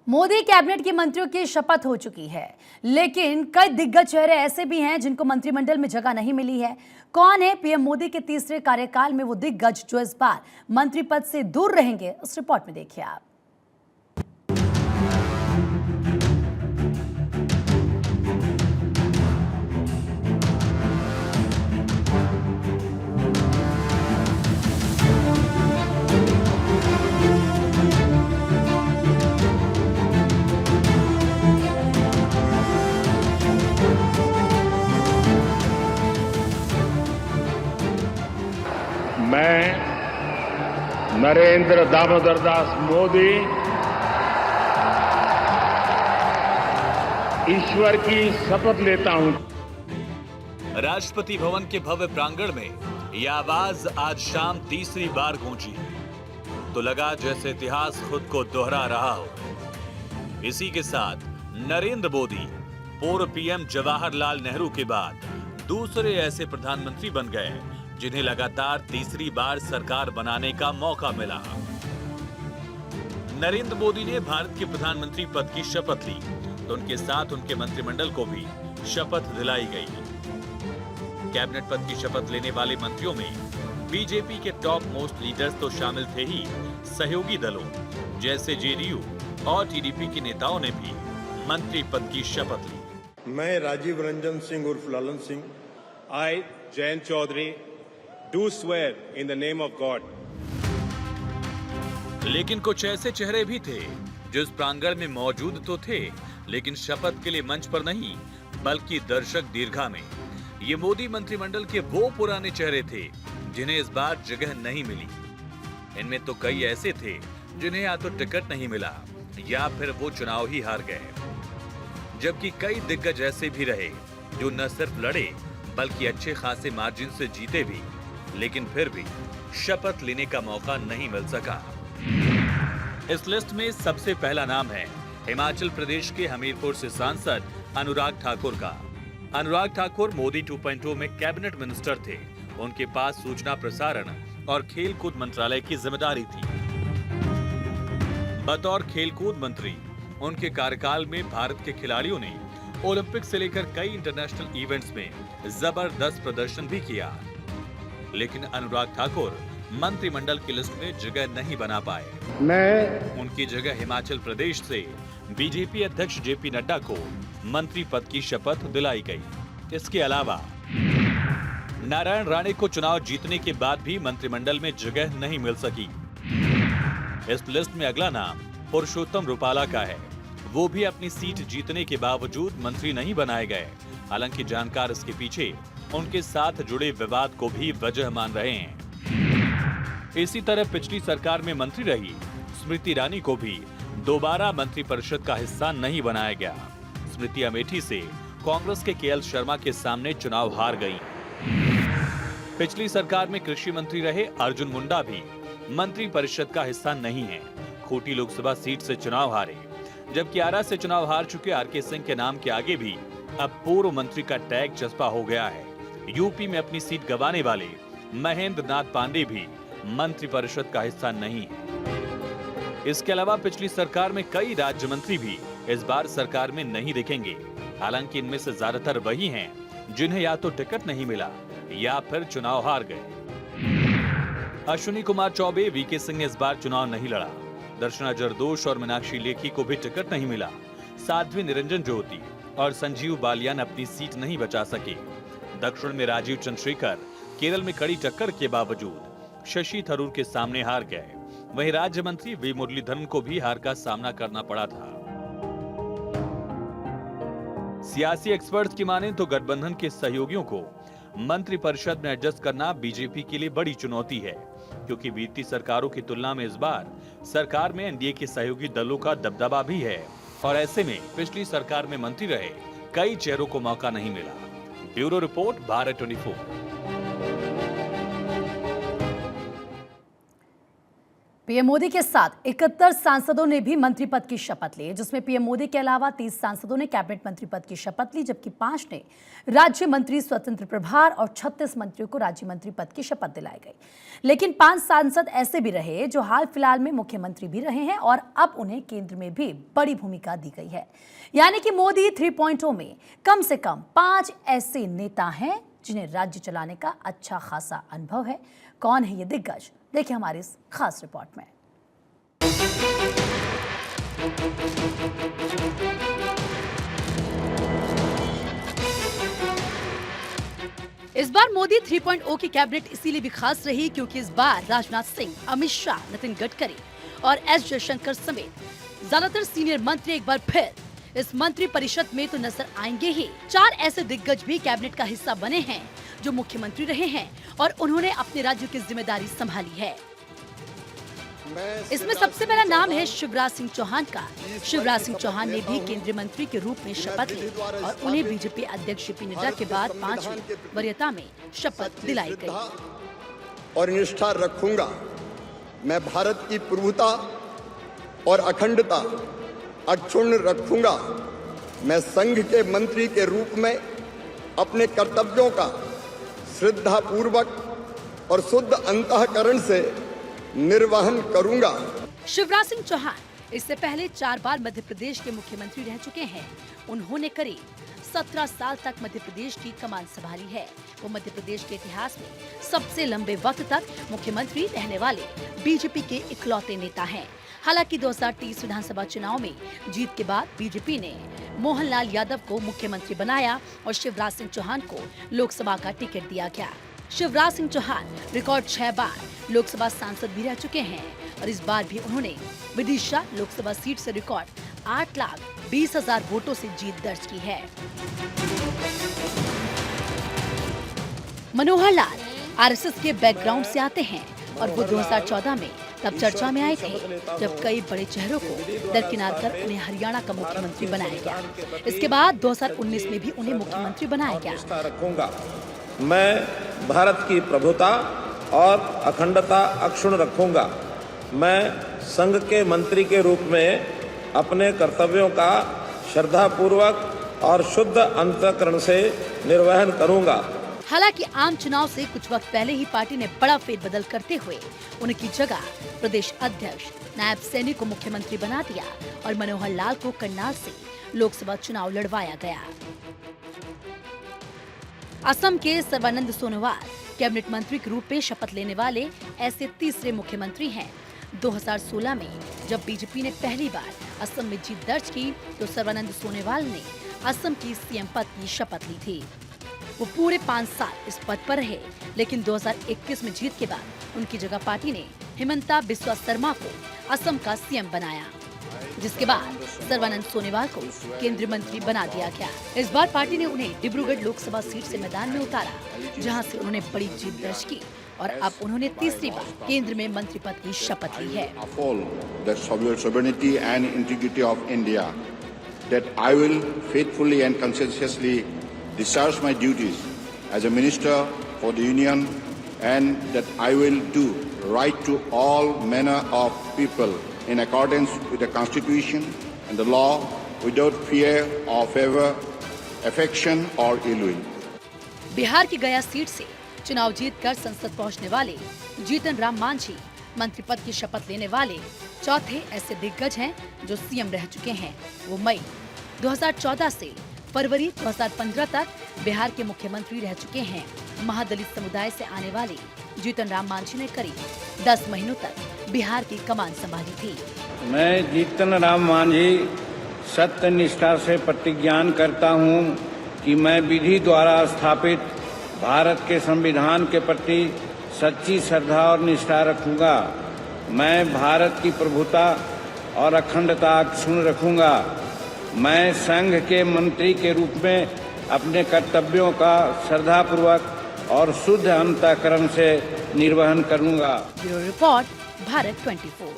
Modi cabinet के मंत्रियों की शपथ हो चुकी है, लेकिन कई दिग्गज चेहरे ऐसे भी हैं जिनको मंत्रिमंडल में जगह नहीं मिली है। कौन है पीएम मोदी के तीसरे कार्यकाल में वो दिग्गज जो इस बार मंत्री पद से दूर रहेंगे? उस रिपोर्ट में देखिए आप। मैं नरेंद्र दामोदर दास मोदी ईश्वर की शपथ लेता हूं। राष्ट्रपति भवन के भव्य प्रांगण में यह आवाज आज शाम तीसरी बार गूंजी, तो लगा जैसे इतिहास खुद को दोहरा रहा हो। इसी के साथ नरेंद्र मोदी पूर्व पीएम जवाहरलाल नेहरू के बाद दूसरे ऐसे प्रधानमंत्री बन गए जिन्हें लगातार तीसरी बार सरकार बनाने का मौका मिला। नरेंद्र मोदी ने भारत के प्रधानमंत्री पद की शपथ ली, तो उनके साथ उनके मंत्रिमंडल को भी शपथ दिलाई गई। कैबिनेट पद की शपथ लेने वाले मंत्रियों में बीजेपी के टॉप मोस्ट लीडर्स तो शामिल थे ही, सहयोगी दलों जैसे जेडीयू और टीडीपी के नेताओं ने भी मंत्री पद की शपथ ली। मैं राजीव रंजन सिंह उर्फ लालन Singh, I, Jayant Chaudhary, do swear in the name of God. लेकिन कुछ ऐसे चेहरे भी थे जो इस प्रांगण में मौजूद तो थे, लेकिन शपथ के लिए मंच पर नहीं बल्कि दर्शक दीर्घा में। ये मोदी मंत्रिमंडल के वो पुराने चेहरे थे जिन्हें इस बार जगह नहीं मिली। इनमें तो कई ऐसे थे जिन्हें या तो टिकट नहीं मिला या फिर वो चुनाव ही हार गए, जबकि कई दिग्गज ऐसे भी रहे जो न सिर्फ लड़े बल्कि अच्छे खासे मार्जिन से जीते भी, लेकिन फिर भी शपथ लेने का मौका नहीं मिल सका। इस लिस्ट में सबसे पहला नाम है हिमाचल प्रदेश के हमीरपुर से सांसद अनुराग ठाकुर का। अनुराग ठाकुर मोदी 2.0 में कैबिनेट मिनिस्टर थे। उनके पास सूचना प्रसारण और खेलकूद मंत्रालय की जिम्मेदारी थी। बतौर खेलकूद मंत्री उनके कार्यकाल में भारत के खिलाड़ियों ने ओलंपिक से लेकर कई इंटरनेशनल इवेंट्स में जबरदस्त प्रदर्शन भी किया, लेकिन अनुराग ठाकुर मंत्रिमंडल की लिस्ट में जगह नहीं बना पाए। उनकी जगह हिमाचल प्रदेश से बीजेपी अध्यक्ष जेपी नड्डा को मंत्री पद की शपथ दिलाई गई। इसके अलावा नारायण राणे को चुनाव जीतने के बाद भी मंत्रिमंडल में जगह नहीं मिल सकी। इस लिस्ट में अगला नाम पुरुषोत्तम रुपाला का है। वो भी अपनी सीट जीतने के बावजूद मंत्री नहीं बनाए गए। हालांकि जानकार इसके पीछे उनके साथ जुड़े विवाद को भी वजह मान रहे हैं। इसी तरह पिछली सरकार में मंत्री रही स्मृति ईरानी को भी दोबारा मंत्रिपरिषद का हिस्सा नहीं बनाया गया। स्मृति अमेठी से कांग्रेस के केएल शर्मा के सामने चुनाव हार गई। पिछली सरकार में कृषि मंत्री रहे अर्जुन मुंडा भी मंत्रिपरिषद का हिस्सा नहीं है। खूंटी लोकसभा सीट से चुनाव हारे, जबकि आरा से चुनाव हार चुके आरके सिंह के नाम के आगे भी अब पूर्व मंत्री का टैग चस्पा हो गया है। यूपी में अपनी सीट गंवाने वाले महेंद्र नाथ पांडे भी मंत्रिपरिषद का हिस्सा नहीं है। इसके अलावा पिछली सरकार में कई राज्य मंत्री भी इस बार सरकार में नहीं दिखेंगे। हालांकि इनमें से ज्यादातर वही हैं जिन्हें या तो टिकट नहीं मिला या फिर चुनाव हार गए। अश्विनी कुमार चौबे, वीके सिंह ने इस बार चुनाव नहीं लड़ा। दर्शना जरदोश और मीनाक्षी लेखी को भी टिकट नहीं मिला। साध्वी निरंजन ज्योति और संजीव बालियान अपनी सीट नहीं बचा सके। दक्षिण में राजीव चंद्रशेखर केरल में कड़ी टक्कर के बावजूद शशि थरूर के सामने हार गए। वहीं राज्य मंत्री वी मुरलीधरन को भी हार का सामना करना पड़ा था। सियासी एक्सपर्ट्स की माने तो गठबंधन के सहयोगियों को मंत्रिपरिषद में एडजस्ट करना बीजेपी के लिए बड़ी चुनौती है, क्योंकि बीती सरकारों की तुलना में इस बार सरकार में एनडीए के सहयोगी दलों का दबदबा भी है और ऐसे में पिछली सरकार में मंत्री रहे कई चेहरों को मौका नहीं मिला। Bureau report, Bharat 24। PM Modi के साथ 71 सांसदों ने भी मंत्री पद की शपथ ली, जिसमें पीएम मोदी के अलावा 30 सांसदों ने कैबिनेट मंत्री पद की शपथ ली, जबकि 5 ने राज्य मंत्री स्वतंत्र प्रभार और 36 मंत्रियों को राज्य मंत्री पद की शपथ दिलाई गई। लेकिन 5 सांसद ऐसे भी रहे जो हाल फिलहाल में मुख्यमंत्री भी रहे हैं और अब उन्हें केंद्र में भी बड़ी भूमिका दी गई है। यानी कि मोदी 3.0 में कम से कम 5 ऐसे नेता हैं जिन्हें राज्य चलाने का अच्छा खासा अनुभव है। कौन है ये दिग्गज, देखिए हमारी इस खास रिपोर्ट में। इस बार मोदी 3.0 की कैबिनेट इसीलिए भी खास रही क्योंकि इस बार राजनाथ सिंह, अमित शाह, नितिन गडकरी और एस जयशंकर समेत ज्यादातर सीनियर मंत्री एक बार फिर इस मंत्री परिषद में तो नजर आएंगे ही। 4 ऐसे दिग्गज भी कैबिनेट का हिस्सा बने हैं जो मुख्यमंत्री रहे हैं और उन्होंने अपने राज्य की जिम्मेदारी संभाली है। इसमें सबसे पहला नाम है शिवराज सिंह चौहान का। शिवराज सिंह चौहान ने भी केंद्रीय मंत्री के रूप में शपथ ली और उन्हें बीजेपी अध्यक्ष जेपी नड्डा के बाद 5वीं वरीयता में शपथ दिलाई गई। और निष्ठा रखूंगा। मैं भारत की प्रभुता और अखंडता अक्षुण्ण रखूंगा। मैं संघ के मंत्री के रूप में अपने कर्तव्यों का श्रद्धा पूर्वक और शुद्ध अंतःकरण से निर्वहन करूंगा। शिवराज सिंह चौहान इससे पहले 4 बार मध्य प्रदेश के मुख्यमंत्री रह चुके हैं। उन्होंने करीब 17 साल तक मध्य प्रदेश की कमान संभाली है। वो मध्य प्रदेश के इतिहास में सबसे लंबे वक्त तक मुख्यमंत्री रहने वाले बीजेपी के इकलौते नेता हैं। हालांकि 2023 विधानसभा चुनाव में जीत के बाद बीजेपी ने मोहनलाल यादव को मुख्यमंत्री बनाया और शिवराज सिंह चौहान को लोकसभा का टिकट दिया गया। शिवराज सिंह चौहान रिकॉर्ड 6 बार लोकसभा सांसद भी रह चुके हैं और इस बार भी उन्होंने विदिशा लोकसभा सीट से रिकॉर्ड 8,20,000 वोटों से जीत दर्ज की है। मनोहर लाल आरएसएस के बैकग्राउंड से आते हैं और वो 2014 में तब चर्चा में आए थे जब कई बड़े चेहरों को दरकिनार कर उन्हें हरियाणा का मुख्यमंत्री बनाया गया। इसके बाद 2019 में भी उन्हें मुख्यमंत्री बनाया गया। मैं भारत की प्रभुता और अखंडता अक्षुण्ण रखूंगा। मैं संघ के मंत्री के रूप में अपने कर्तव्यों का श्रद्धापूर्वक और शुद्ध अंतःकरण से निर्वहन करूंगा। हालांकि आम चुनाव से कुछ वक्त पहले ही पार्टी ने बड़ा फेरबदल करते हुए उनकी जगह प्रदेश अध्यक्ष नायब सैनी को मुख्यमंत्री बना दिया और मनोहर लाल को करनाल से लोकसभा चुनाव लड़वाया गया। असम के सर्बानंद सोनोवाल कैबिनेट मंत्री के रूप में शपथ लेने वाले ऐसे तीसरे मुख्यमंत्री हैं। 2016 में जब बीजेपी ने पहली बार असम में जीत दर्ज की तो सर्बानंद सोनोवाल ने असम की सीएम पद की शपथ ली थी। वो पूरे 5 साल इस पद पर रहे, लेकिन 2021 में जीत के बाद उनकी जगह पार्टी ने हिमंता बिस्वा शर्मा को असम का सीएम बनाया, जिसके बाद सर्बानंद सोनोवाल को केंद्रीय मंत्री बना दिया गया। इस बार पार्टी ने उन्हें डिब्रूगढ़ लोकसभा सीट से मैदान में उतारा, जहां से उन्होंने बड़ी जीत दर्ज की और अब उन्होंने तीसरी बार केंद्र में मंत्री पद की शपथ ली है। discharge my duties as a minister for the union and that I will do right to all manner of people in accordance with the constitution and the law without fear or favor, affection or ill will. Bihar की गया seat से चुनाव जीतकर संसद पहुंचने वाले जीतन राम मांझी मंत्री पद की शपथ लेने वाले चौथे ऐसे दिग्गज हैं जो सीएम रह चुके हैं। वो मई 2014 से फरवरी 2015 तक बिहार के मुख्यमंत्री रह चुके हैं। महादलित समुदाय से आने वाले जीतन राम मांझी ने करीब 10 महीनों तक बिहार की कमान संभाली थी। मैं जीतन राम मांझी सत्य निष्ठा से प्रतिज्ञान करता हूं कि मैं विधि द्वारा स्थापित भारत के संविधान के प्रति सच्ची श्रद्धा और निष्ठा रखूंगा। मैं भारत की प्रभुता और अखंडता अक्षुण्ण रखूंगा। मैं संघ के मंत्री के रूप में अपने कर्तव्यों का श्रद्धापूर्वक और शुद्ध अंतःकरण से निर्वहन करूंगा। Bureau report, Bharat 24।